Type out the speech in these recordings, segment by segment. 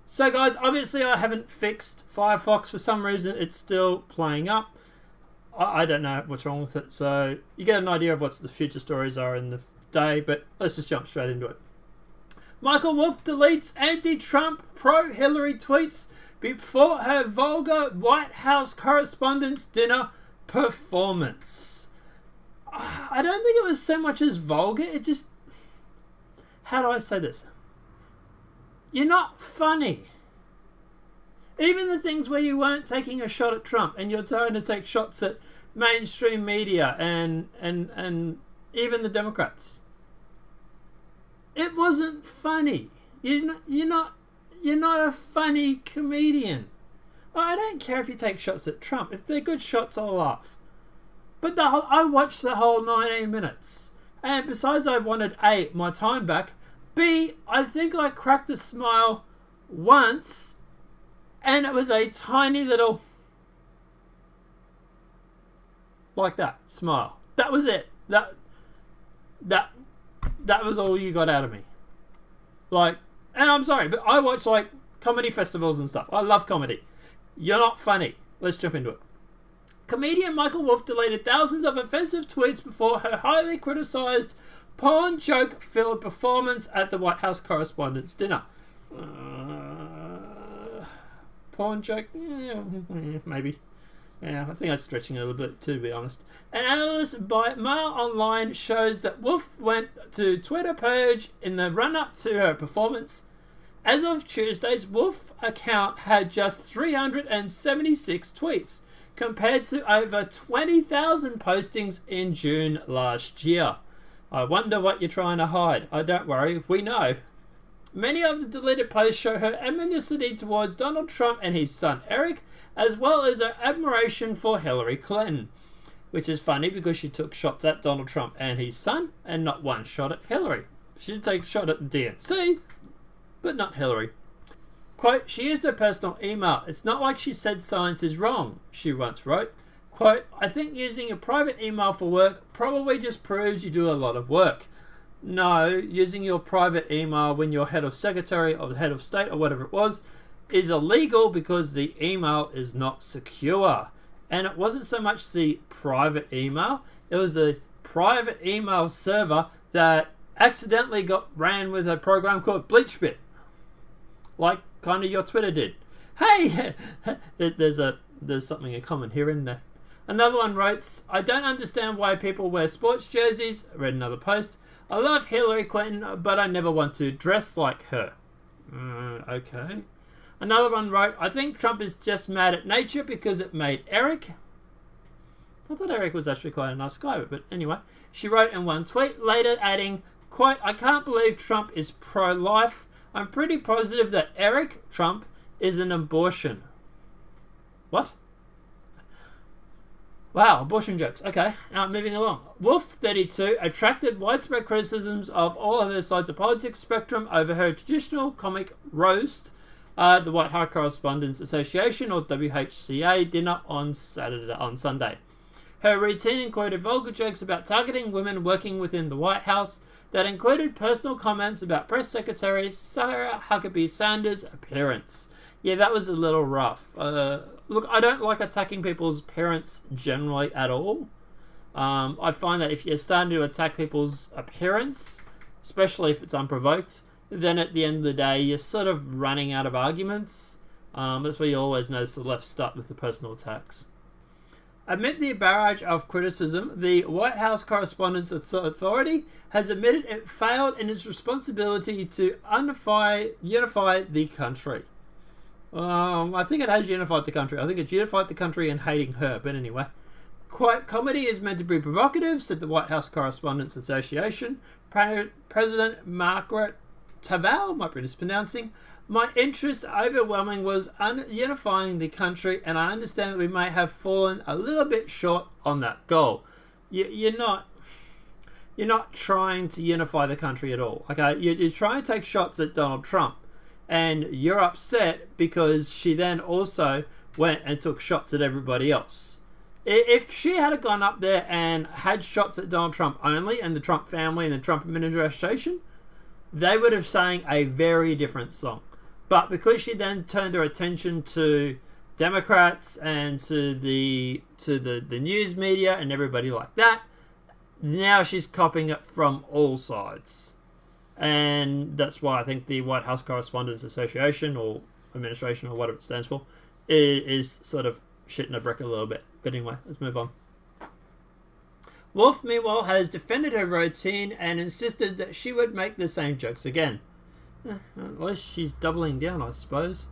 So guys, obviously I haven't fixed Firefox. For some reason it's still playing up. I don't know what's wrong with it. So you get an idea of what the future stories are in the day, but let's just jump straight into it. Michael Wolff deletes anti-Trump, pro-Hillary tweets before her vulgar White House Correspondents' Dinner performance. I don't think it was so much as vulgar. It just... How do I say this? You're not funny. Even the things where you weren't taking a shot at Trump and you're trying to take shots at mainstream media and even the Democrats. It wasn't funny. You're not a funny comedian. I don't care if you take shots at Trump. If they're good shots, I'll laugh. But I watched the whole 19 minutes. And besides I wanted A, my time back, B, I think I cracked a smile once, and it was a tiny little, like that, smile. That was it. That was all you got out of me. Like, and I'm sorry, but I watch like comedy festivals and stuff. I love comedy. You're not funny. Let's jump into it. Comedian Michael Wolff deleted thousands of offensive tweets before her highly criticised porn joke-filled performance at the White House Correspondents' Dinner. Porn joke? Yeah, maybe. Yeah, I think that's stretching it a little bit, to be honest. An analyst by Mail Online shows that Wolff went to Twitter purge in the run-up to her performance. As of Tuesday's Wolff account had just 376 tweets, compared to over 20,000 postings in June last year. I wonder what you're trying to hide. Oh, don't worry, we know. Many of the deleted posts show her animosity towards Donald Trump and his son Eric, as well as her admiration for Hillary Clinton. Which is funny because she took shots at Donald Trump and his son, and not one shot at Hillary. She did take a shot at the DNC, but not Hillary. Quote, she used her personal email. It's not like she said science is wrong, she once wrote. Quote, I think using a private email for work probably just proves you do a lot of work. No, using your private email when you're head of secretary or head of state or whatever it was is illegal because the email is not secure. And it wasn't so much the private email, it was the private email server that accidentally got ran with a program called BleachBit. Like kind of your Twitter did. Hey, there's something in common here, isn't there? Another one writes, I don't understand why people wear sports jerseys. I read another post. I love Hillary Clinton, but I never want to dress like her. Okay. Another one wrote, I think Trump is just mad at nature because it made Eric. I thought Eric was actually quite a nice guy, but anyway. She wrote in one tweet, later adding, quote, I can't believe Trump is pro-life. I'm pretty positive that Eric Trump is an abortion. What? Wow, abortion jokes. Okay, now moving along. Wolff, 32, attracted widespread criticisms of all of her sides of politics spectrum over her traditional comic roast, the White House Correspondents Association, or WHCA, dinner on Sunday. Her routine included vulgar jokes about targeting women working within the White House that included personal comments about Press Secretary Sarah Huckabee Sanders' appearance. Yeah, that was a little rough. Look, I don't like attacking people's appearance generally at all. I find that if you're starting to attack people's appearance, especially if it's unprovoked, then at the end of the day, you're sort of running out of arguments. That's where you always notice the left start with the personal attacks. Amid the barrage of criticism, the White House Correspondents Authority has admitted it failed in its responsibility to unify the country. I think it has unified the country. I think it's unified the country in hating her, but anyway. Quote, comedy is meant to be provocative, said the White House Correspondents Association. President Margaret Tavel, might be mispronouncing, my interest overwhelming was unifying the country, and I understand that we may have fallen a little bit short on that goal. You're not trying to unify the country at all. Okay, you're trying to take shots at Donald Trump, and you're upset because she then also went and took shots at everybody else. If she had gone up there and had shots at Donald Trump only and the Trump family and the Trump administration, they would have sang a very different song. But because she then turned her attention to Democrats and to the news media and everybody like that, now she's copying it from all sides. And that's why I think the White House Correspondents Association, or Administration, or whatever it stands for, is sort of shitting a brick a little bit. But anyway, let's move on. Wolf, meanwhile, has defended her routine and insisted that she would make the same jokes again. At least she's doubling down, I suppose.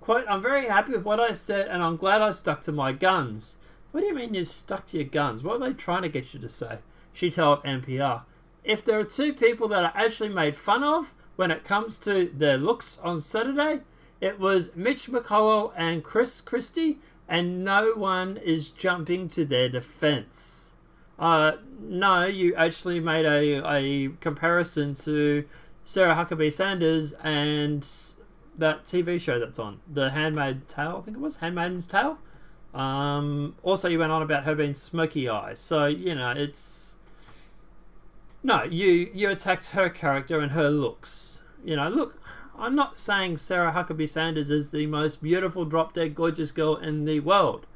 Quote, I'm very happy with what I said and I'm glad I stuck to my guns. What do you mean you stuck to your guns? What are they trying to get you to say? She told NPR. If there are two people that are actually made fun of when it comes to their looks on Saturday, it was Mitch McConnell and Chris Christie, and no one is jumping to their defense. No, you actually made a comparison to Sarah Huckabee Sanders and that TV show that's on, The Handmaid's Tale, I think it was, Handmaid's Tale. Also, you went on about her being smoky eyes. So, you know, it's... No, you attacked her character and her looks. You know, look, I'm not saying Sarah Huckabee Sanders is the most beautiful, drop-dead, gorgeous girl in the world.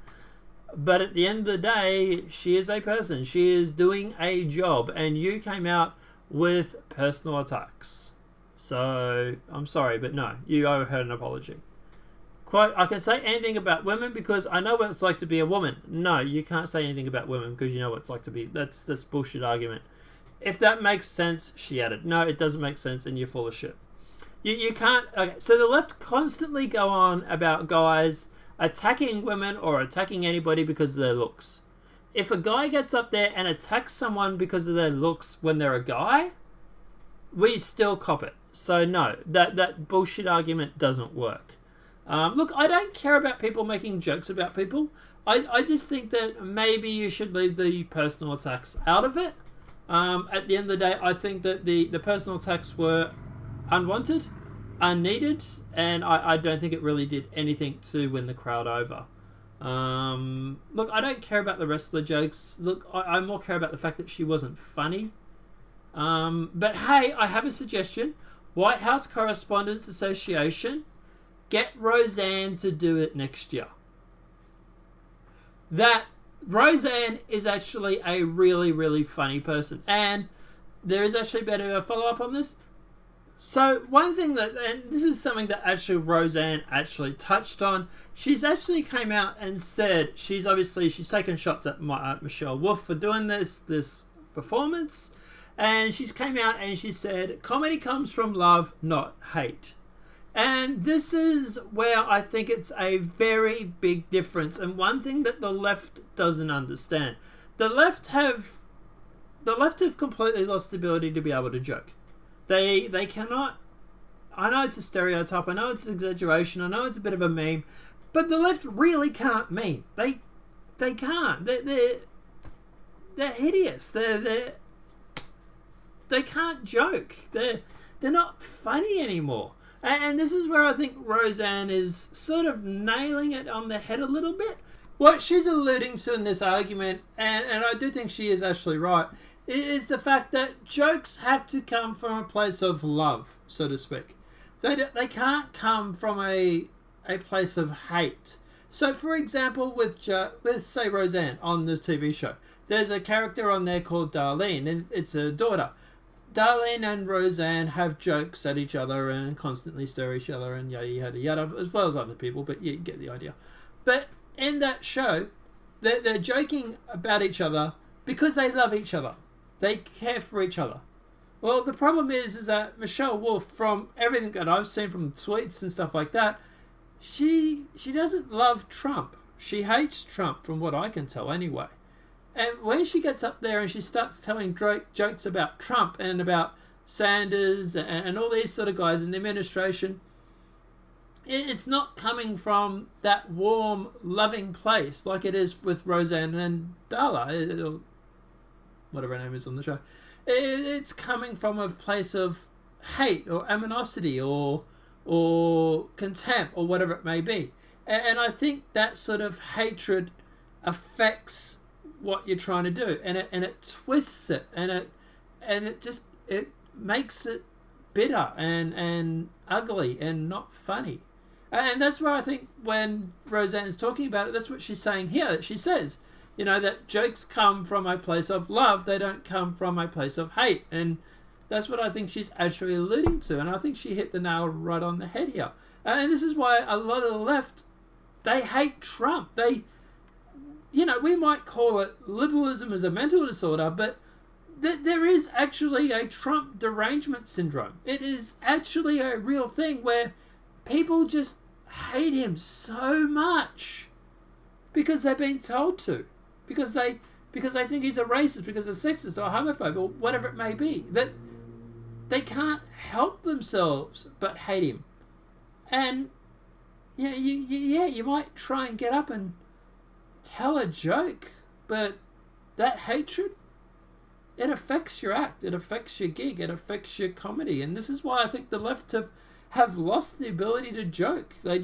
But at the end of the day, she is a person. She is doing a job. And you came out with personal attacks. So, I'm sorry, but no, you owe her an apology. Quote, I can say anything about women because I know what it's like to be a woman. No, you can't say anything about women because you know what it's like to be... That's bullshit argument. If that makes sense, she added. No, it doesn't make sense and you're full of shit. You can't... Okay, so the left constantly go on about guys attacking women or attacking anybody because of their looks. If a guy gets up there and attacks someone because of their looks when they're a guy, we still cop it. So no, that bullshit argument doesn't work. Look, I don't care about people making jokes about people. I just think that maybe you should leave the personal attacks out of it. At the end of the day, I think that the personal attacks were unwanted, unneeded, and I don't think it really did anything to win the crowd over. Look, I don't care about the rest of the jokes. Look, I more care about the fact that she wasn't funny. But hey, I have a suggestion. White House Correspondents Association, get Roseanne to do it next year. That Roseanne is actually a really, really funny person. And there is actually better follow up on this. So one thing that, and this is something that actually Roseanne actually touched on, she's actually came out and said she's taken shots at Michelle Wolf for doing this performance. And she's came out and she said, comedy comes from love, not hate. And this is where I think it's a very big difference. And one thing that the left doesn't understand. The left have completely lost the ability to be able to joke. They cannot... I know it's a stereotype, I know it's an exaggeration, I know it's a bit of a meme, but the left really can't meme. They can't. They're hideous. They can't joke. They're not funny anymore. And this is where I think Roseanne is sort of nailing it on the head a little bit. What she's alluding to in this argument, and I do think she is actually right, is the fact that jokes have to come from a place of love, so to speak. They can't come from a place of hate. So, for example, with say Roseanne on the TV show, there's a character on there called Darlene, and it's a daughter. Darlene and Roseanne have jokes at each other and constantly stir each other and yada yada yada, as well as other people, but you get the idea. But in that show, they're joking about each other because they love each other. They care for each other. Well, the problem is that Michelle Wolf, from everything that I've seen from tweets and stuff like that, she doesn't love Trump. She hates Trump, from what I can tell anyway. And when she gets up there and she starts telling jokes about Trump and about Sanders and all these sort of guys in the administration, it's not coming from that warm, loving place like it is with Roseanne and Darla, or whatever her name is on the show. It's coming from a place of hate or animosity or contempt or whatever it may be. And I think that sort of hatred affects what you're trying to do, and it twists it, and it makes it bitter and ugly and not funny. And that's where I think when Roseanne is talking about it, that's what she's saying here. She says, that jokes come from a place of love. They don't come from a place of hate. And that's what I think she's actually alluding to. And I think she hit the nail right on the head here. And this is why a lot of the left, they hate Trump. They, we might call it liberalism as a mental disorder, but there is actually a Trump derangement syndrome. It is actually a real thing where people just hate him so much because they've been told to, because they think he's a racist, because a sexist or a homophobe or whatever it may be, that they can't help themselves but hate him. And you might try and get up and tell a joke, but that hatred, it affects your act, it affects your gig, it affects your comedy. And this is why I think the left have lost the ability to joke. They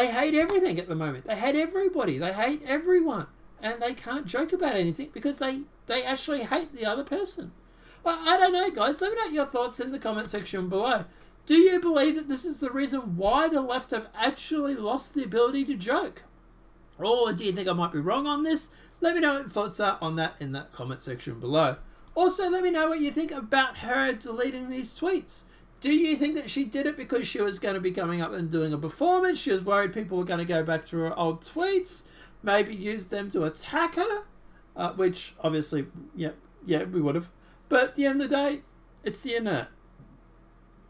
hate everything at the moment. They hate everybody. They hate everyone. And they can't joke about anything because they actually hate the other person. Well, I don't know, guys. Let me know your thoughts in the comment section below. Do you believe that this is the reason why the left have actually lost the ability to joke? Or do you think I might be wrong on this? Let me know what your thoughts are on that in that comment section below. Also, let me know what you think about her deleting these tweets. Do you think that she did it because she was going to be coming up and doing a performance? She was worried people were going to go back through her old tweets, maybe use them to attack her, which obviously, yeah, we would have. But at the end of the day, it's the internet.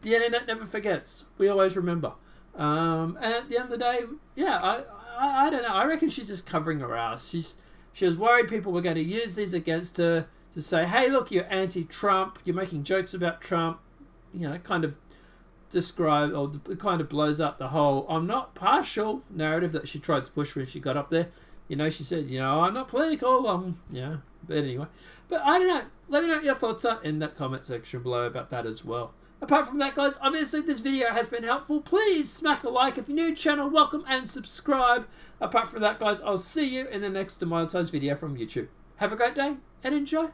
The internet never forgets. We always remember. And at the end of the day, yeah, I don't know. I reckon she's just covering her ass. She was worried people were going to use these against her to say, hey, look, you're anti-Trump. You're making jokes about Trump. Kind of describe, or kind of blows up the whole I'm not partial narrative that she tried to push when she got up there. She said, I'm not political. But anyway. But I don't know. Let me know what your thoughts are in that comment section below about that as well. Apart from that, guys, obviously this video has been helpful. Please smack a like. If you're new to the channel, welcome and subscribe. Apart from that, guys, I'll see you in the next demonetized video from YouTube. Have a great day and enjoy.